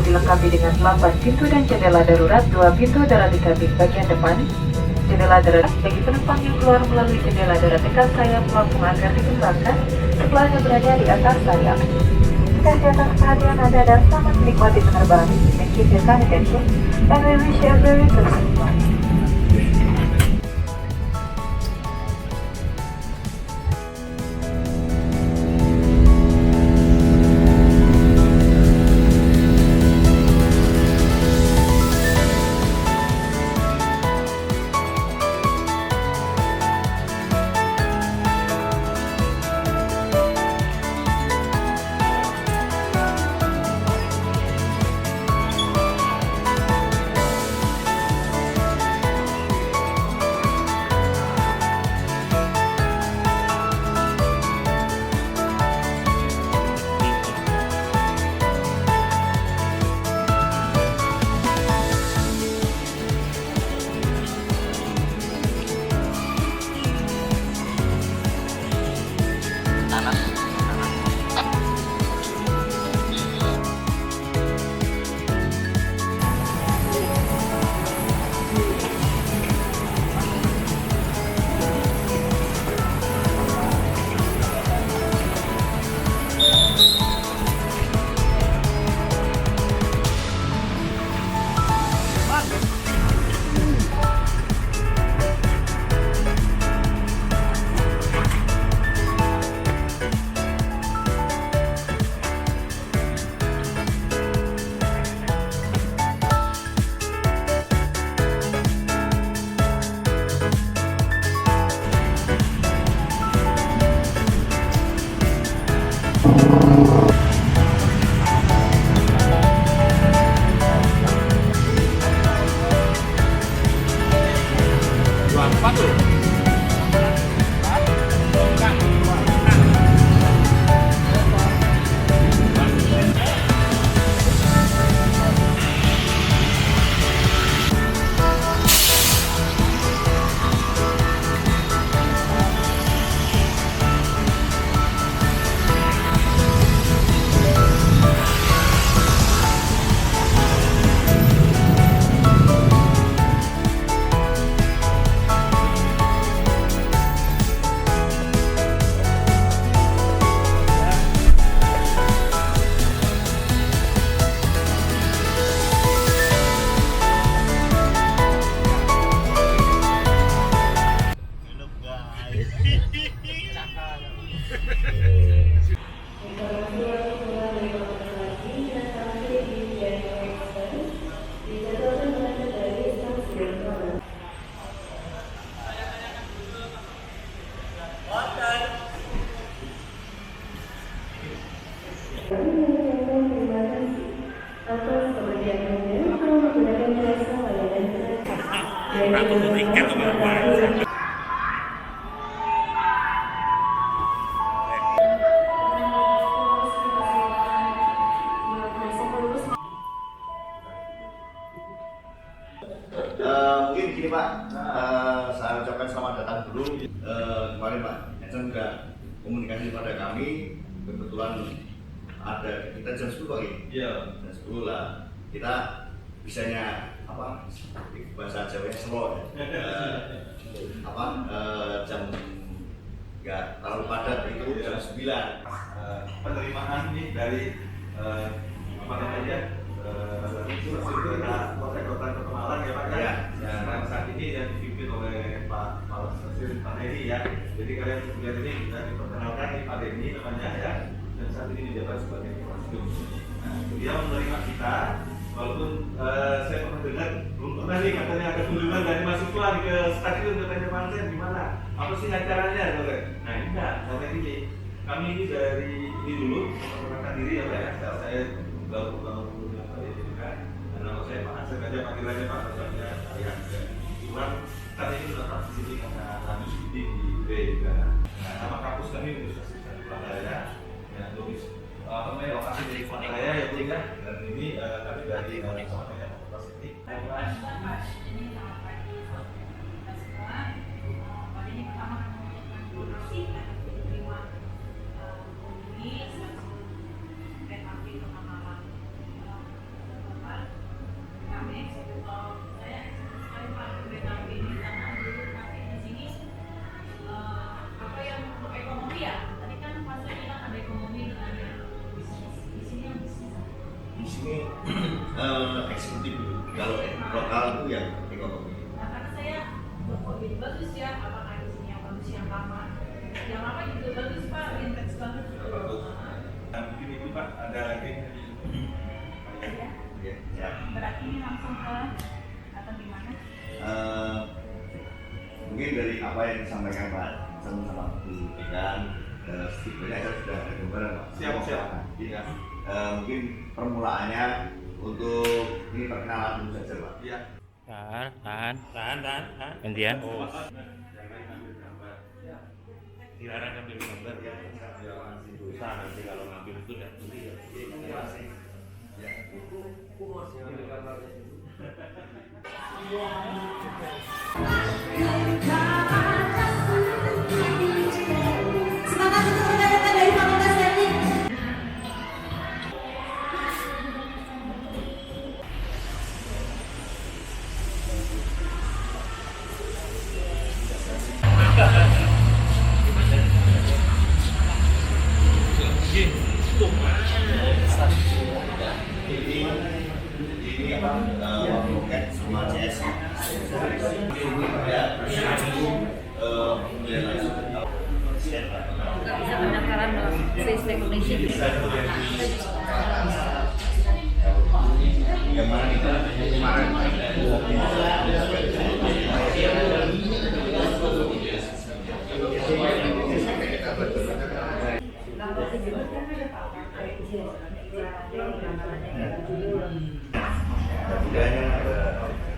Dilengkapi dengan 8 pintu dan jendela darurat, 2 pintu darat di kabin bagian depan, jendela darat bagi penumpang yang keluar melalui jendela darat dekat sayap pelampung agar dikembangkan sebelahnya berada di atas sayap. Kasih atas perhatian Anda dan selamat menikmati penerbangan. Thank you for your kind attention and we wish you a very pleasant flight. Aku berikan apa-apa. Mungkin gini Pak, saya ucapkan selamat datang dulu. Kemarin Pak Jensen sudah komunikasi pada kami, kebetulan ada kita jam 10 pagi. Iya. Jam 10 lah. Kita bisanya apa? Bahasa Jawanya slow ya. Jam nggak terlalu padat itu jam 9. Penerimaan ini dari apa namanya? Kota Malang ya Pak ya. Yang saat ini yang dipimpin oleh Pak Stasiun Pak Heri ya. Jadi kalian lihat ini bisa diperkenalkan ini Pak Heri namanya ya. Dan saat ini menjabat sebagai Kepala Stasiun. Nah, dia menerima kita. Walaupun saya pernah dengar belum pernah nih katanya ada kunjungan dari mahasiswa ke stasiun katanya Pak Sen gimana? Apa sih acaranya? Nah ini enggak, karena ini kami ini dari ini dulu memperkenalkan diri ya Pak ya. Saya baru nama saya Pak Hansen aja panggilannya Pak Hansennya saya kurang karena ini tetap di sini karena lanjut studi di B juga. Nah nama kampus kami Universitas Surabaya. Ya, logis lokasi dari Surabaya ya Bu ya. Dan ini kami dari Surabaya Kota City. Di sini eksekutif, kalau lokal itu yang ekonomi. Nah, karena saya jadi bagus ya, apakah di sini yang bagus yang lama juga bagus Pak, intens banget. Bagus. Dan mungkin itu Pak ada lagi. Ya. Berarti ini langsung ke atau gimana? Mungkin dari apa yang disampaikan Pak sama Bu Dekan, setidaknya saya sudah ada gambaran Pak. Siap. Iya. Mungkin permulaannya untuk ini perkenalan dulu saja Pak. Iya. Tahan. Gantian. Oh. Jangan ambil gambar. Dilarang ambil gambar ya. Ya, masih Dosa nanti kalau ngambil itu dan beli ya. Semangat untuk rekan-rekan dari Fakultas Teknik. Ini apa? Loket sama CS. Ya. Nggak bisa pendaftaran Face Recognition. Yang mana nih? Kemarin. Harganya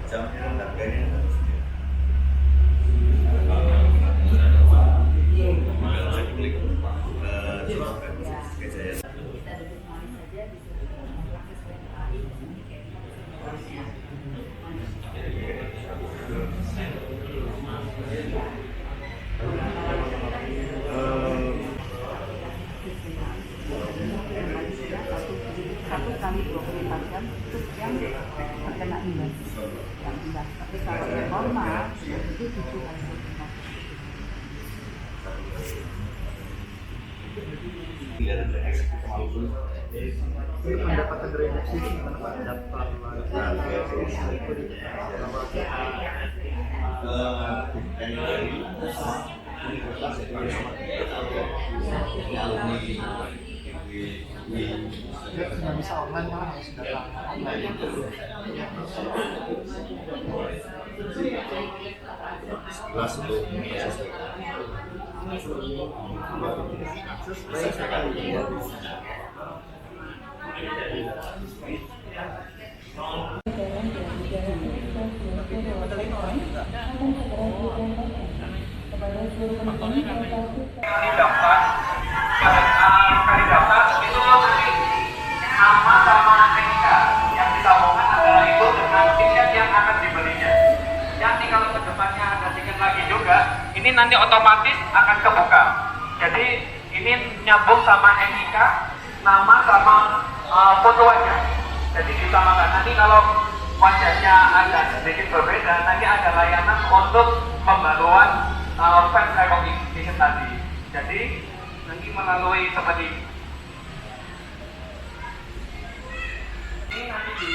jamnya harganya Satu kali 24 jam itu yang terkena imbas. Yang imbas. Tapi kalau yang normal itu 7 kali 24 jam. tidak ada eksekutif maupun mendapatkan reaksi dapat nggak bisa online malah harus datang online. kelas untuk kandidat itu nama sama NIK yang disambungkan adalah itu dengan tiket yang akan dibelinya. Nanti kalau kedepannya ada tiket lagi juga, ini nanti otomatis akan kebuka. Jadi ini nyambung sama NIK, nama sama foto wajah. Jadi disamakan. Nanti kalau wajahnya agak sedikit berbeda, nanti ada layanan untuk pembaruan face recognition tadi. Jadi nanti melalui seperti ini nanti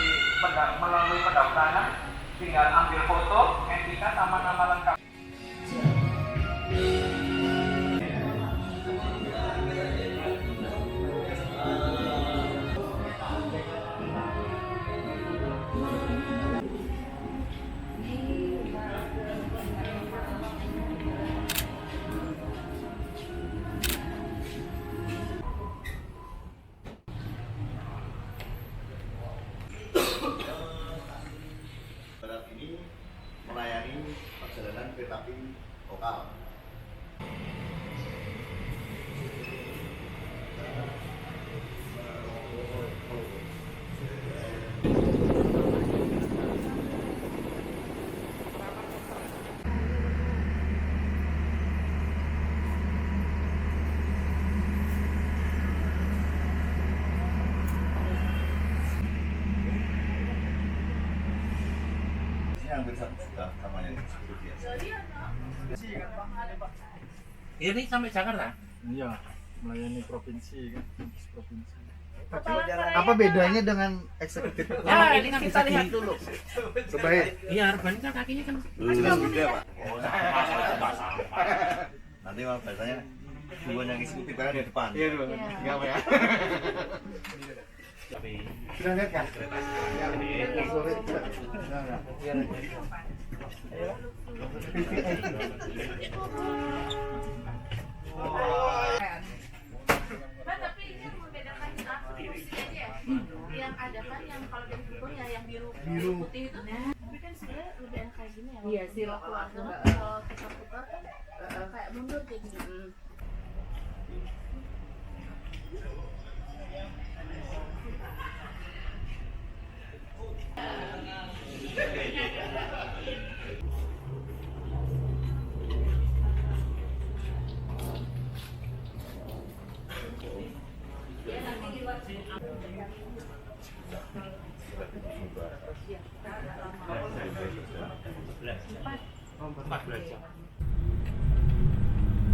melalui pendaftaran tinggal ambil foto, NIK sama nama lengkap. Berat ini melayani perjalanan kereta api lokal. Ini hampir 1 juta namanya seperti biasa. Ini sampai Jakarta? Iya, melayani provinsi kan, provinsi. Apa bedanya dengan eksekutif? Ya, ini kan kita lihat dulu. Sebaik. Iya, Arban kan kakinya kan Gede Pak. Nanti mah biasanya duluan yang eksekutif kan di depan. Iya dulu. Enggak apa ya. Sudah lihat kan? Sore. Pak, tapi ini yang membedakan apa fungsi aja ya? Yang ada kan yang kalau dari Google ya yang biru putih itu. Tapi kan sebenarnya lebih enak kayak gini ya. Iya sih, Kalau waktu keluarga kalau kita putar kan kayak mundur kayak gini.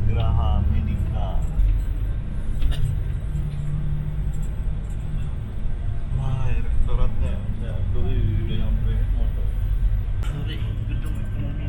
Geraha Medika. Wah, rektoratnya udah nyampe motor. Sore gedung ekonomi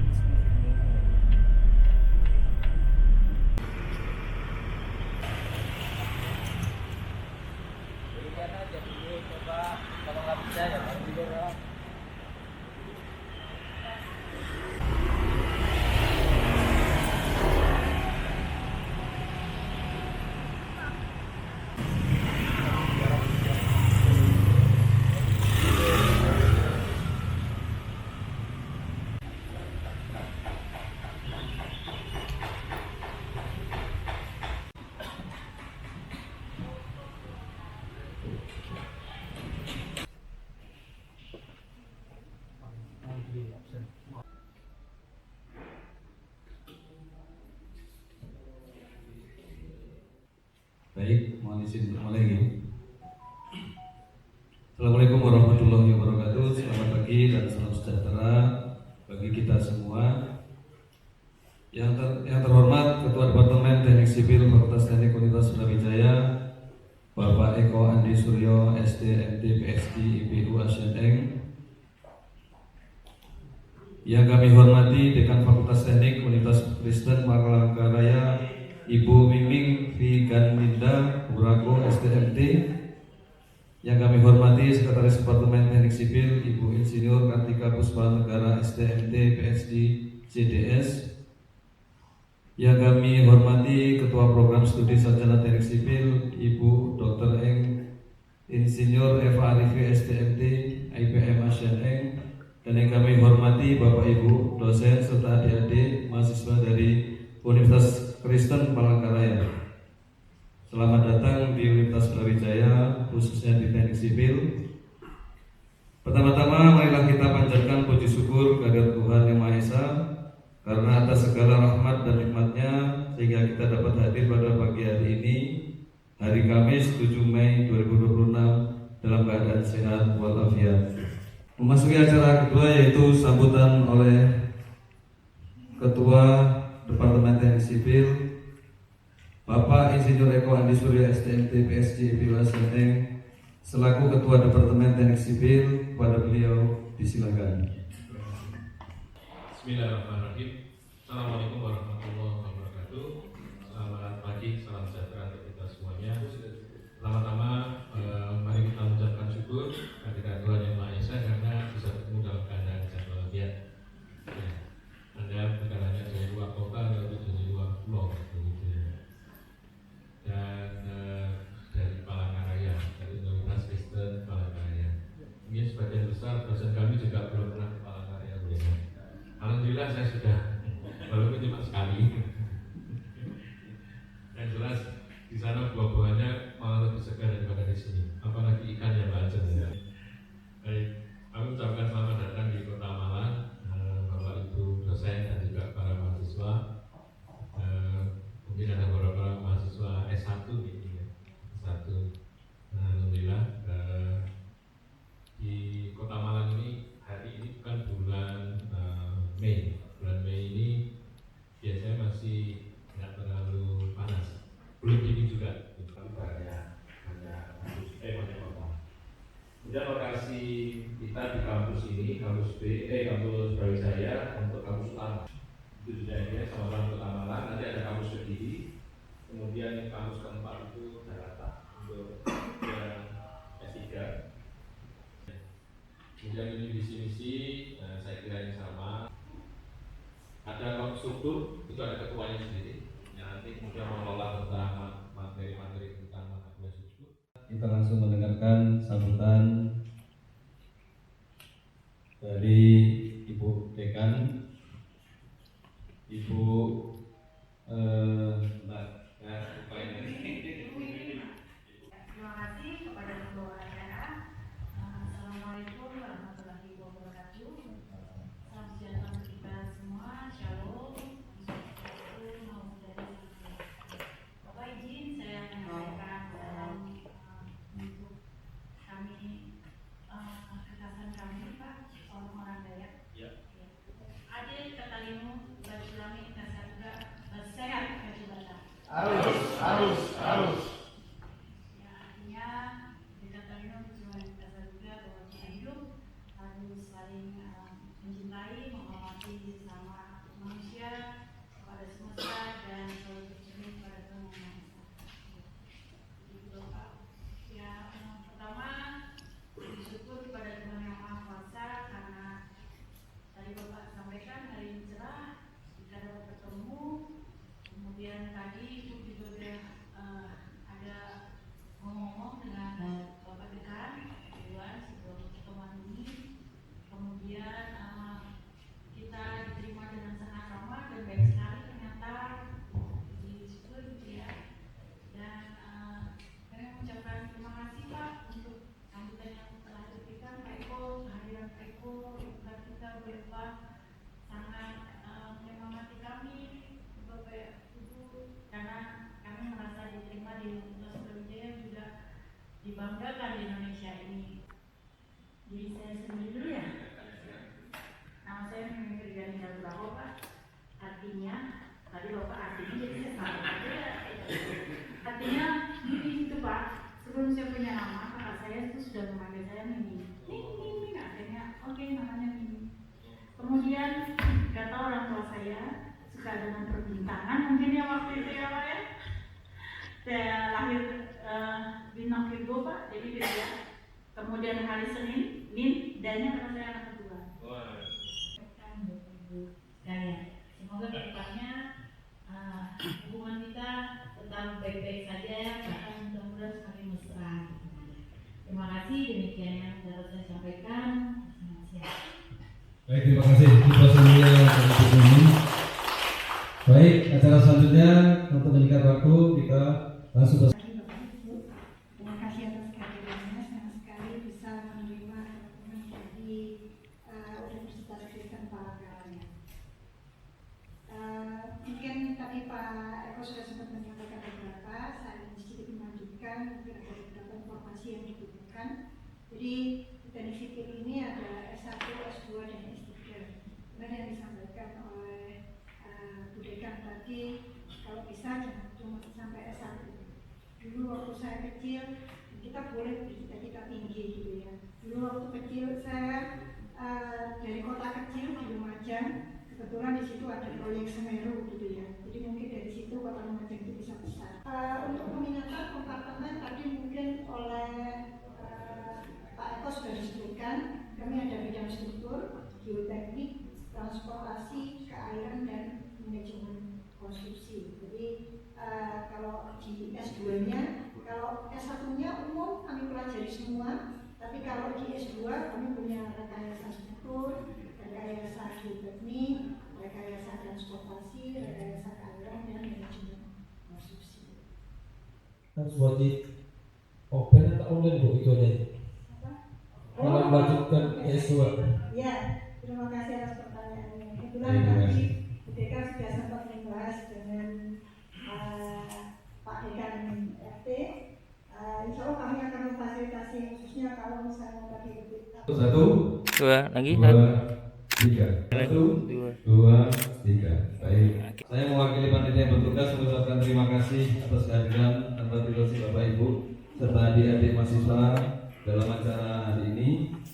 Baik, mohon izin untuk mulai ya. Assalamualaikum warahmatullahi wabarakatuh. Selamat pagi dan salam sejahtera bagi kita semua. Yang terhormat Ketua Departemen Teknik Sipil Fakultas Teknik Universitas Brawijaya, Bapak Eko Andi Suryo, SD, MD, PhD, IPU Asian. Yang kami hormati Dekan Fakultas Teknik Universitas Kristen Palangkaraya, Ibu Miming Viganinda Burako, STMT. Yang kami hormati Sekretaris Departemen Teknik Sipil, Ibu Insinyur Kartika Puspa Negara, STMT, PhD, CDS. Yang kami hormati Ketua Program Studi Sarjana Teknik Sipil, Ibu Dr. Insinyur Eva Arifi, STMT, IPM Asian. Dan yang kami hormati Bapak Ibu dosen serta adik-adik mahasiswa dari Universitas Kristen Palangkaraya. Selamat datang di Universitas Brawijaya, khususnya di Teknik Sipil. Pertama-tama marilah kita panjatkan puji syukur kehadirat Tuhan Yang Maha Esa karena atas segala rahmat dan nikmatnya sehingga kita dapat hadir pada pagi hari ini, hari Kamis 7 Mei 2026 dalam keadaan sehat walafiat. Memasuki acara kedua yaitu sambutan oleh Ketua Departemen Teknik Sipil Bapak Insinyur Eko Andi Suryo, STMT, PhD, IPU Asian, selaku Ketua Departemen Teknik Sipil. Kepada beliau disilakan. Bismillahirrahmanirrahim. Assalamualaikum warahmatullahi wabarakatuh. Selamat pagi, salam sejahtera untuk kita semuanya. Pertama-tama mari kita mengucapkan syukur kehadirat Tuhan Yang Maha Esa karena bisa bertemu dalam keadaan sehat walafiat. Ya, Anda bukan hanya dari luar kota, tapi dari luar pulau, begitu. Dan dari Palangkaraya, dari Universitas Kristen Palangkaraya. Mungkin sebagian besar dosen kami juga belum pernah ke Palangkaraya. Alhamdulillah saya sudah, walaupun cuma sekali. Yang jelas di sana buah-buahnya malah lebih segar daripada di sini. Apalagi ikan yang banyak. Ya. Baik, aku ucapkan selamat datang di Kota Malang, Bapak Ibu dosen dan juga para mahasiswa. Mungkin ada beberapa mahasiswa S1 ini ya, S1. Alhamdulillah di Kota Malang ini hari ini bukan bulan lokasi kita di kampus ini, kampus kampus Brawijaya untuk kampus utama. Itu sudah ada sama-sama untuk amalan. Nanti ada kampus Kediri, kemudian kampus keempat itu Jakarta untuk yang S3. Kemudian ini visi-misi, saya kira yang sama. Ada struktur, itu ada ketuanya sendiri. Yang nanti kemudian mengelola tentang materi-materi tentang mata kuliah struktur. Kita langsung mendengarkan sambutan dari Ibu Dekan, Ibu Mbak Terima kasih kepada kedua acara. Assalamualaikum warahmatullahi wabarakatuh. Salam sejahtera untuk kita semua. Shalom. Bapak izin saya menyampaikan salam untuk kami, kekasih kami Pak, orang Dayak. Adil Katalimu, Bajulami, Kasarga, Sehat Kajubata. Harus. Ya, artinya dikatakan cuma kita juga bahwa kita hidup harus saling mencintai, menghormati sesama manusia, kepada semesta dan selalu bercermin pada Tuhan Yang Maha Esa. Itu Pak. Ya, pertama bersyukur kepada Tuhan Yang Maha Kuasa karena tadi Bapak sampaikan hari ini cerah, kita dapat bertemu. Kemudian tadi Ibu juga ada ngomong dengan Bapak Dekan duluan sebelum pertemuan ini. Kemudian kita diterima dengan sangat ramah dan baik sekali ternyata di situ gitu ya. Dan kami mengucapkan terima kasih Pak untuk sambutan yang telah diberikan Pak Eko, kehadiran Pak Eko, bukan kita berupa sangat menyemangati kami Bapak Ibu, karena kami merasa diterima di Universitas Brawijaya juga dibanggakan di Indonesia ini. Jadi saya sendiri dulu ya. Nama saya Mimi Firgani Dalbraho Pak. Artinya tadi Bapak artinya jadi saya sama aja. Artinya Mimi itu Pak. Sebelum saya punya nama, kakak saya itu sudah memanggil saya Mimi. Mimi, akhirnya oke, namanya Mimi. Kemudian kata orang tua saya suka dengan perbintangan mungkin ya waktu itu ya Pak ya. Saya lahir di Nokirgo Pak, jadi beda. Kemudian hari Senin, dan-nya karena saya anak kedua. Sekalian, semoga kedepannya hubungan kita tetap baik-baik saja, bahkan mudah-mudahan semakin mesra. Terima kasih, demikian yang dapat saya sampaikan. Selamat siang. Baik, terima kasih Ibu semuanya yang telah ini. Baik, acara selanjutnya untuk meningkat waktu kita langsung ke Terima kasih atas kehadirannya, senang sekali bisa menerima teman-teman dari Universitas Kristen Palangkaraya. Mungkin tadi Pak Eko sudah sempat menyampaikan beberapa, saya ingin sedikit melanjutkan, mungkin ada beberapa informasi yang dibutuhkan. Jadi di teknik sipil ini ada S1, S2, dan S3. Benar yang disampaikan oleh Bu Dekan tadi, kalau bisa jangan cuma sampai S1. Dulu waktu saya kecil, kita boleh bercita-cita tinggi gitu ya. Dulu waktu kecil saya dari kota kecil di Lumajang, kebetulan di situ ada proyek Semeru gitu ya. Jadi mungkin dari situ kota Lumajang itu bisa besar. Untuk peminatan kompartemen tadi mungkin oleh Pak Eko sudah disebutkan, kami ada bidang struktur, geoteknik, transportasi, keairan, dan manajemen konstruksi. Jadi kalau di S2-nya, kalau S1-nya umum kami pelajari semua, tapi kalau di S2 kami punya rekayasa struktur, rekayasa geoteknik, rekayasa transportasi, rekayasa keairan, dan manajemen konstruksi. harus wajib open atau online Bu itu aja? Kalau melanjutkan S2. Ya, terima kasih atas pertanyaannya. Kebetulan tadi Bu Dekan sudah sempat membahas dengan Pak Dekan RT. Insya Allah kami akan memfasilitasi khususnya kalau misalnya tadi lebih. 1, 2, 3. 1, 2, 3. Baik. Saya mewakili panitia yang bertugas mengucapkan terima kasih atas kehadiran dan partisipasi Bapak Ibu serta adik-adik mahasiswa dalam acara hari ini.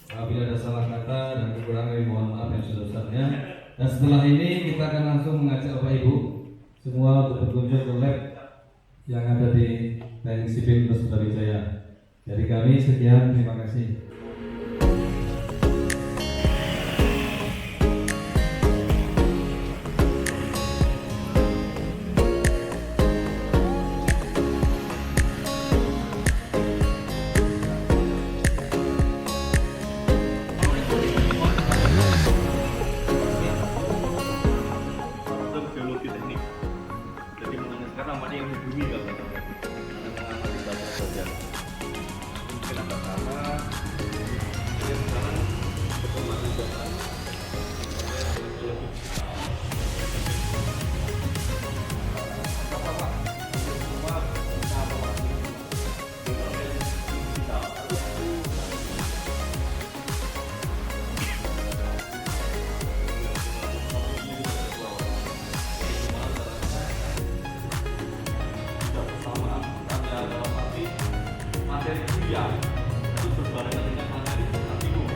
Apabila ada salah kata dan kekurangan, mohon maaf yang sebesar-besarnya. Dan setelah ini kita akan langsung mengajak Bapak Ibu semua untuk berkunjung ke lab yang ada di Teknik Sipil Universitas Brawijaya. Dari kami sekian, terima kasih. Geologi teknik. Jadi sekarang namanya yang bumi kalau kata saya. Mengamati batu saja. Mungkin agak sama. Jadi sekarang perkembangan zaman geologi. Materi kuliah itu berbarengan dengan materi praktikum.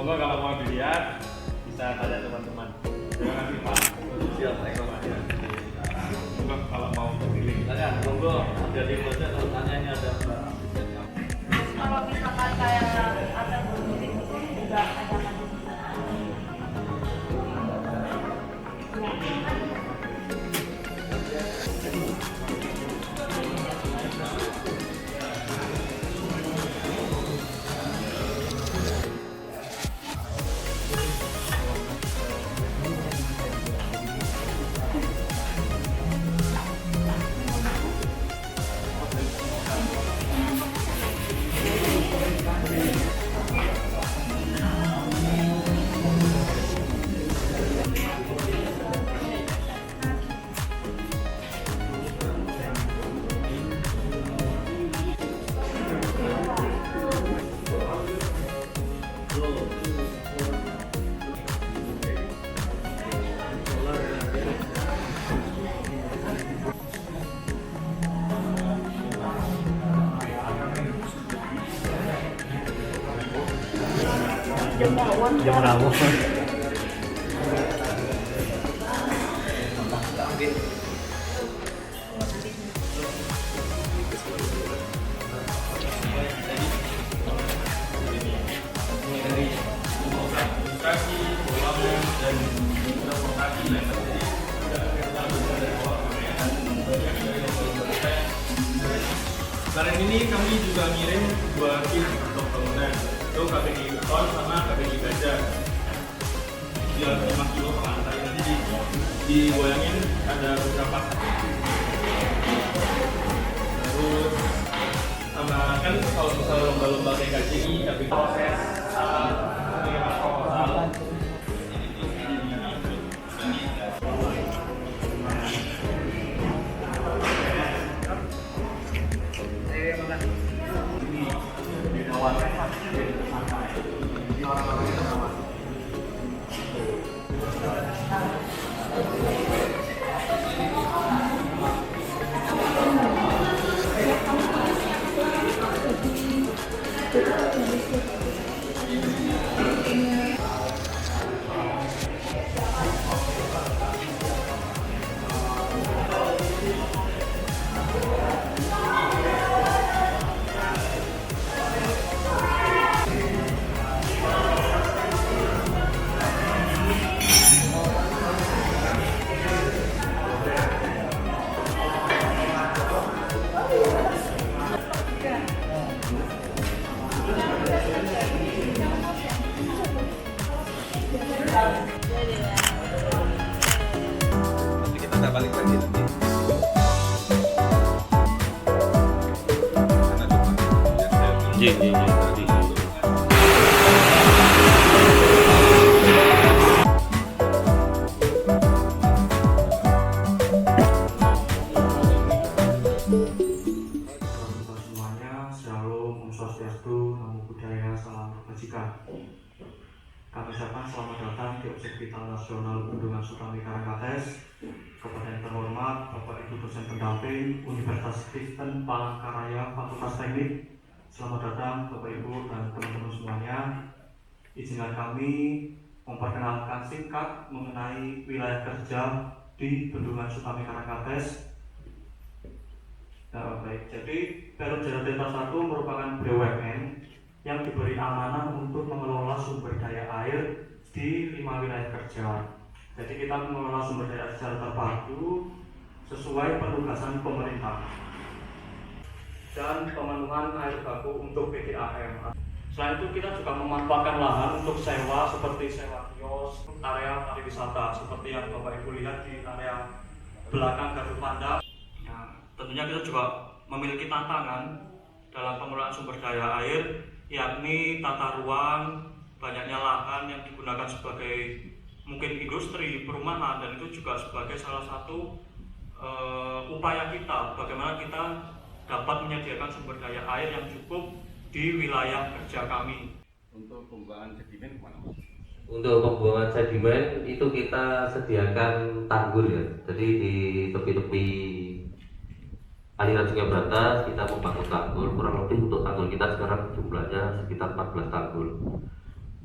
Monggo kalau mau dilihat bisa tanya teman-teman. Terima kasih Pak. Siap informasinya. Monggo kalau mau memilih. Tanya, monggo ada di mana kalau tanyanya ada. Kalau misalkan kayak ada bermudik itu juga ada kan? Jam rawon. Sekarang ini kami juga ngirim 2 kit untuk bangunan. Itu KPI Beton sama KPI Baja. Dia 5 kilo per lantai. Nanti digoyangin ada beberapa. Terus sama kan kalau misalnya lomba-lomba kayak KCI, KPI proses proposal. tradisi. Semuanya, Shalom, Om Swastiastu, Namo Buddhaya, Salam Kebajikan. Kami ucapkan selamat datang di Objek Vital Nasional Bendungan Sutami Karangkates. Kepada yang terhormat Bapak Ibu dosen pendamping Universitas Kristen Palangkaraya Fakultas Teknik. Selamat datang Bapak Ibu dan teman-teman semuanya. Izinkan kami memperkenalkan singkat mengenai wilayah kerja di Bendungan Sutami Karangkates. Nah, baik, jadi Perum Jaya Delta 1 merupakan BUMN yang diberi amanah untuk mengelola sumber daya air di 5 wilayah kerja. Jadi kita mengelola sumber daya secara terpadu sesuai penugasan pemerintah dan pemenuhan air baku untuk PDAM. Selain itu kita juga memanfaatkan lahan untuk sewa seperti sewa kios, area pariwisata seperti yang Bapak Ibu lihat di area belakang Gardu Panda. Tentunya kita juga memiliki tantangan dalam pengelolaan sumber daya air, yakni tata ruang, banyaknya lahan yang digunakan sebagai mungkin industri, perumahan, dan itu juga sebagai salah satu upaya kita bagaimana kita dapat menyediakan sumber daya air yang cukup di wilayah kerja kami. Untuk pembuangan sedimen kemana? Untuk pembuangan sedimen itu kita sediakan tanggul ya, jadi di tepi-tepi aliran Sungai Brantas kita membangun tanggul, kurang lebih untuk tanggul kita sekarang jumlahnya sekitar 14 tanggul.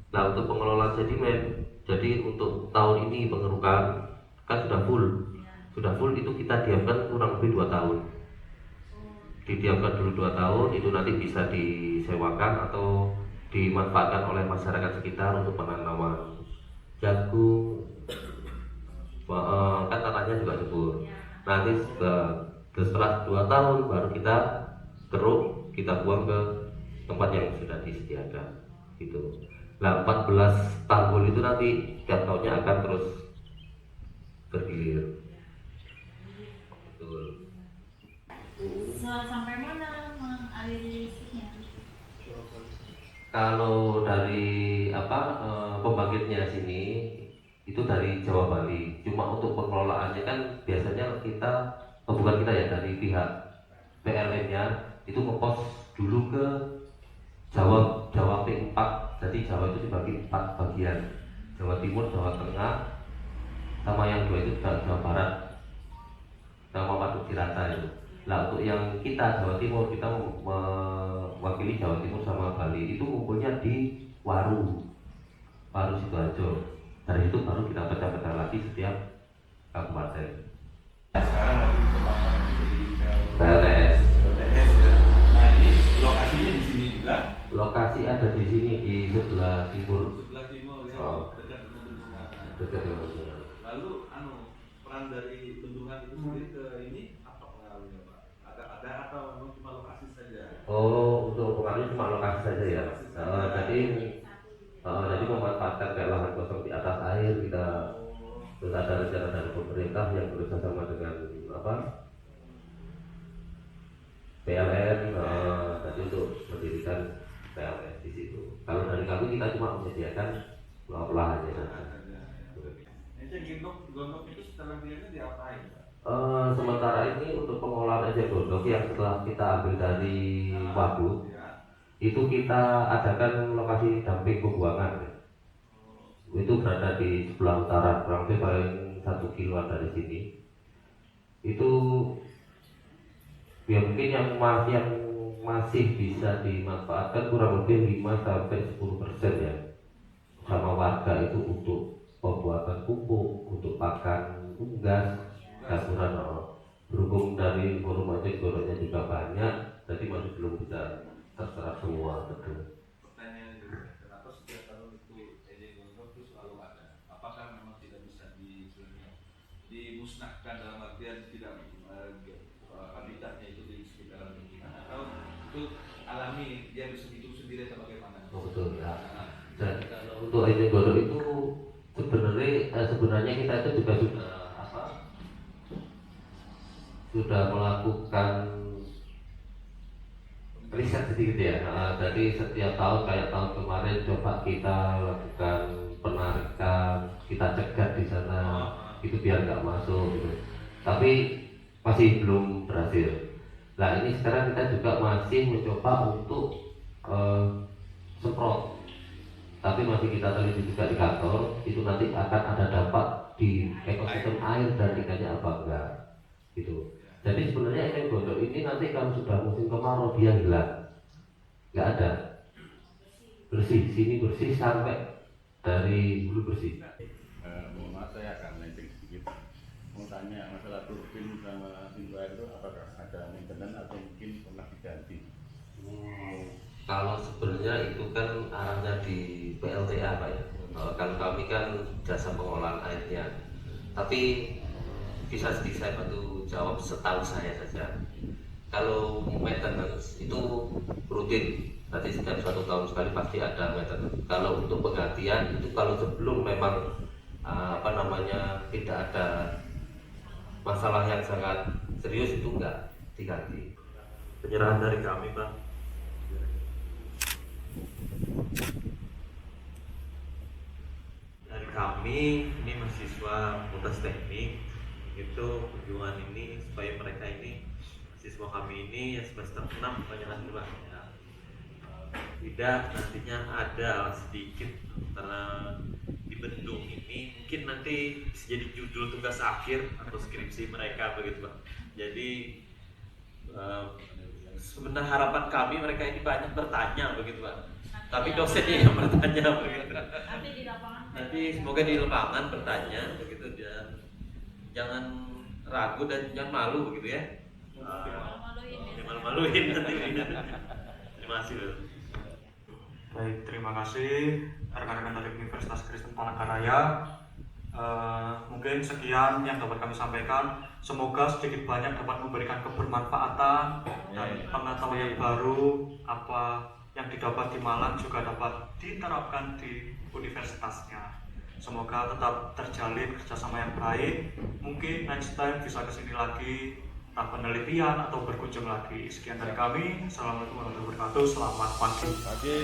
Nah, untuk pengelolaan sedimen, jadi untuk tahun ini pengerukan kan sudah full itu kita diamkan kurang lebih 2 tahun. Didiamkan dulu 2 tahun, itu nanti bisa disewakan atau dimanfaatkan oleh masyarakat sekitar untuk penanaman jagung, kan tanahnya juga subur. Nanti setelah 2 tahun baru kita keruk, kita buang ke tempat yang sudah disediakan gitu. Nah, 14 tanggul itu nanti setiap tahunnya akan terus bergilir. Betul. Sampai mana mengaliri listriknya? Kalau dari pembangkitnya sini itu dari Jawa Bali. Cuma untuk pengelolaannya kan biasanya kita bukan kita ya, dari pihak PLN-nya itu ngepos dulu ke Jawa P4. Jadi Jawa itu dibagi 4 bagian, Jawa Timur, Jawa Tengah, sama yang 2 itu Jawa Barat, sama Paduk Dirata itu. Nah, untuk yang kita Jawa Timur, kita mewakili Jawa Timur sama Bali, itu ngumpulnya di Waru Sidoarjo. Dari itu baru kita pecah-pecah lagi setiap kabupaten. Sekarang lagi dikembangkan jadi PLTS. Ya. Nah, ini lokasinya di sini juga. Lokasi ada di sini di sebelah timur. Sebelah timur ya, dekat dengan bendungan. Dekat dengan bendungan. Lalu peran dari bendungan itu sendiri ke ini apa pengaruhnya, Pak? Ada atau memang cuma lokasi saja? Oh, untuk pengaruhnya cuma lokasi saja ya. Jadi memanfaatkan kayak lahan kosong di atas air kita. Terus ada rencana dari pemerintah yang bekerjasama dengan PLN, tadi untuk mendirikan PLN di situ. Kalau dari kami kita cuma menyediakan lahannya saja. Ini gondok itu setelah biasanya diapain, Pak? Sementara ini untuk pengolahan ejek gondok yang setelah kita ambil dari waduk, itu kita adakan lokasi damping pembuangan. Itu berada di sebelah utara, kurang lebih paling 1 kiloan dari sini. Itu ya mungkin yang masih bisa dimanfaatkan kurang lebih 5-10% ya, sama warga itu untuk pembuatan pupuk, untuk pakan unggas, kasuran. Berhubung dari volume ojek gondoknya juga banyak, jadi masih belum bisa terserap semua. Betul. Pertanyaan itu, kenapa setiap tahun itu ejek gondok itu selalu ada? Apakah memang tidak bisa dimusnahkan dalam artian tidak habitatnya itu di sekitaran bendungan, atau itu alami dia bisa hidup sendiri atau bagaimana? Oh, betul ya. Dan kalau untuk ejek gondok itu sebenarnya kita itu juga sudah melakukan riset sedikit ya. Jadi setiap tahun kayak tahun kemarin coba kita lakukan penarikan, kita cegat di sana, itu biar nggak masuk gitu. Tapi masih belum berhasil. Nah ini sekarang kita juga masih mencoba untuk semprot, tapi masih kita teliti juga di kantor, itu nanti akan ada dampak di ekosistem air dan ikannya apa enggak gitu. Jadi sebenarnya eceng gondok ini nanti kalau sudah musim kemarau dia hilang, nggak ada, bersih, sini bersih sampai dari hulu bersih. Mohon maaf saya akan melenceng sedikit. Mau tanya masalah turbin sama pintu air itu apakah ada maintenance atau mungkin pernah diganti? Kalau sebenarnya itu kan arahnya di PLTA Pak ya. Kalau kami kan jasa pengolahan airnya. Tapi bisa sedikit saya bantu jawab setahu saya saja. Kalau maintenance itu rutin, berarti setiap 1 tahun sekali pasti ada maintenance. Kalau untuk penggantian itu kalau sebelum memang tidak ada masalah yang sangat serius itu enggak diganti. Penyerahan dari kami Pak. Dari kami ini mahasiswa Fakultas Teknik, itu kunjungan ini supaya mereka ini siswa kami ini yang semester 6 kebanyakan Pak ya. Tidak nantinya ada sedikit karena di bendung ini mungkin nanti bisa jadi judul tugas akhir atau skripsi mereka begitu Pak. Jadi sebenarnya harapan kami mereka ini banyak bertanya begitu Pak. Tapi dosennya yang bertanya begitu. Nanti di lapangan. Nanti semoga di lapangan bertanya begitu, dan jangan ragu dan jangan malu begitu ya. Malu-maluin nanti. Terima kasih. Baik, terima kasih rekan-rekan dari Universitas Kristen Palangkaraya. Mungkin sekian yang dapat kami sampaikan. Semoga sedikit banyak dapat memberikan kebermanfaatan dan pengetahuan yang baru. Apa yang didapat di Malang juga dapat diterapkan di universitasnya. Semoga tetap terjalin kerjasama yang baik. Mungkin next time bisa kesini lagi, entah penelitian atau berkunjung lagi. Sekian dari kami. Assalamualaikum warahmatullahi wabarakatuh. Selamat pagi.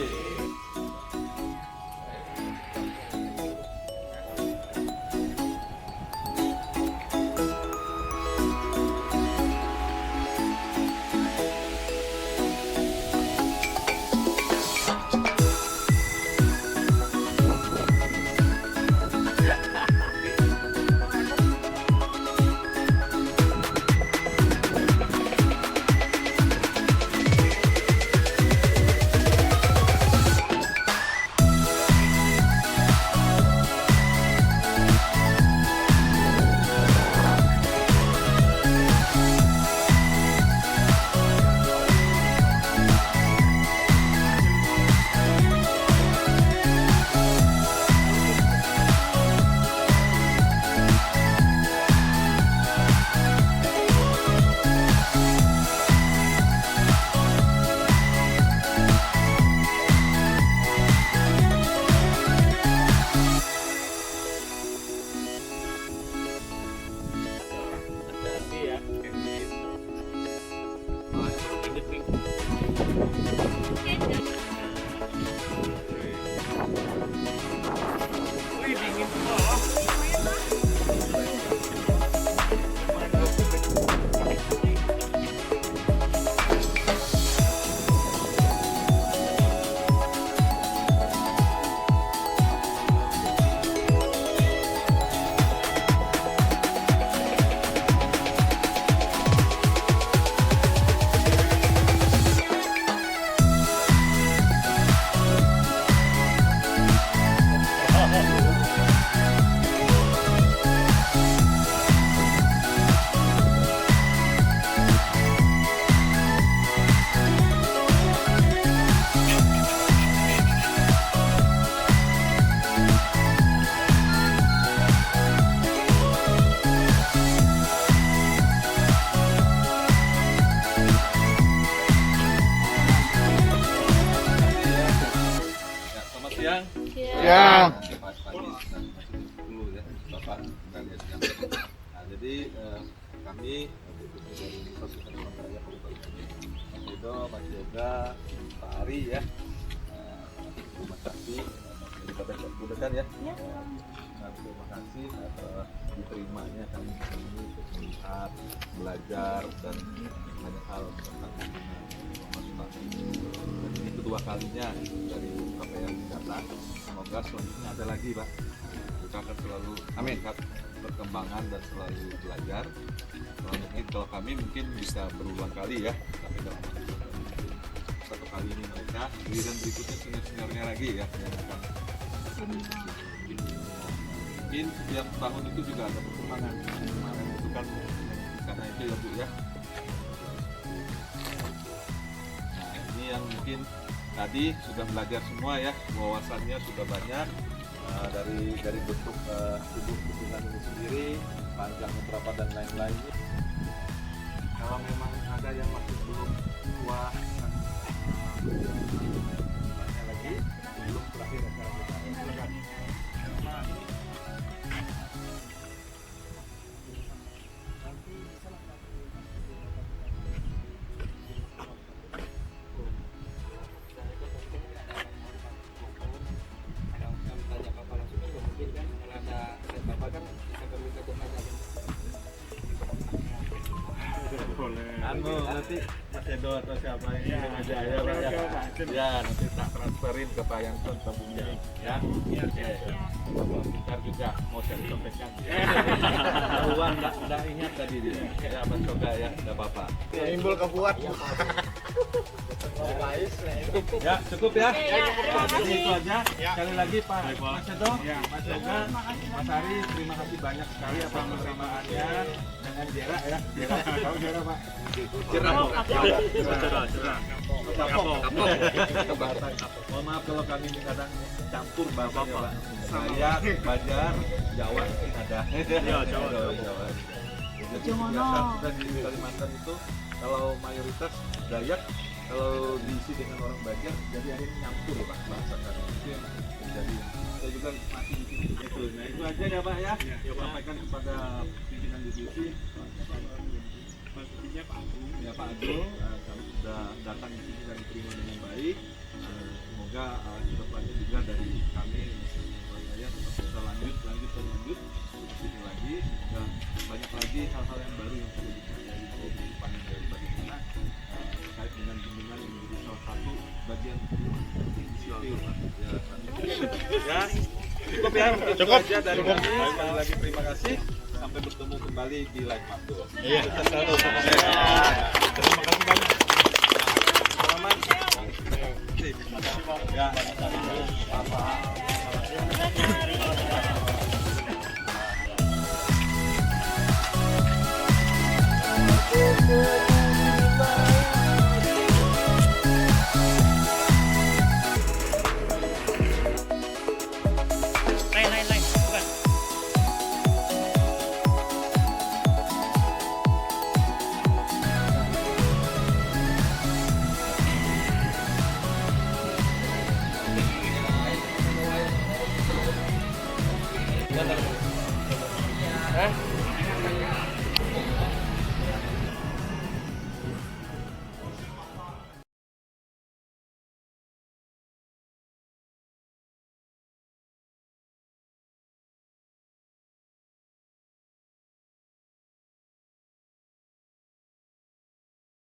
Ya. Dulu ya, Bapak kita lihat yang. Nah, jadi kami dari Universitas Palangkaraya Kabupaten Mas Edo, Mas Yoga, hari ya. Terima kasih kepada kemudahan ya. Terima kasih atas diterimanya kami di sini untuk melihat, belajar dan banyak hal tentang masing-masing. Dan ini kedua kalinya dari KPR datang. Semoga selanjutnya ada lagi, Pak. Kita akan selalu perkembangan dan selalu belajar. Mungkin kalau kami mungkin bisa berulang kali ya, tapi dalam satu kali ini mereka, giliran berikutnya senior-seniornya lagi ya yang akan mungkin setiap tahun itu juga ada perkembangan. Kemarin itu kan karena itu ya Bu ya. Nah ini yang mungkin tadi sudah belajar semua ya, wawasannya sudah banyak. Dari bentuk tubuh tubuhan ini sendiri, panjangnya berapa dan lain-lainnya. Kalau memang ada yang masih belum puas dan banyak lagi belum terakhir akan kita silakan. Nanti Mas Edo atau siapa yang kirim aja ya Pak ya. Ya nanti tak transferin ke Pak Yanson tabungnya ya. Oke. Ntar juga mau saya sampaikan. Uang nggak ingat tadi dia. Ya Mas Soga ya, nggak apa-apa. Timbul kebuat. Ya cukup ya. Jadi itu aja. Sekali lagi Pak Mas Edo, Mas Soga, Mas Ari, terima kasih banyak sekali atas penerimaannya. Dengan Jera ya. Tahu Jera Pak? Mohon maaf kalau kami kadang campur bahasanya Pak. Saya, Banjar, Jawa mungkin ada. Iya, Jawa. Jadi biasa di Kalimantan itu kalau mayoritas Dayak, kalau diisi dengan orang Banjar, jadi akhirnya nyampur Pak bahasa kami. Jadi saya juga masih di sini itu. Nah itu aja ya Pak ya. Sampaikan kepada pimpinan divisi. Pastinya Pak Agung. Ya Pak Agung, kami sudah datang di sini dan diterima dengan baik. Semoga kedepannya juga dari kami saya tetap bisa lanjut di sini lagi. Dan banyak lagi hal-hal yang baru yang perlu dipelajari dari kehidupan dari bagaimana terkait dengan bimbingan yang menjadi salah satu bagian sipil. Ya, cukup ya. Cukup aja dari kami. Sekali lagi terima kasih. Sampai bertemu kembali di Live Mabdo. Iya. Terima kasih banyak. Selamat. Ya. Hah?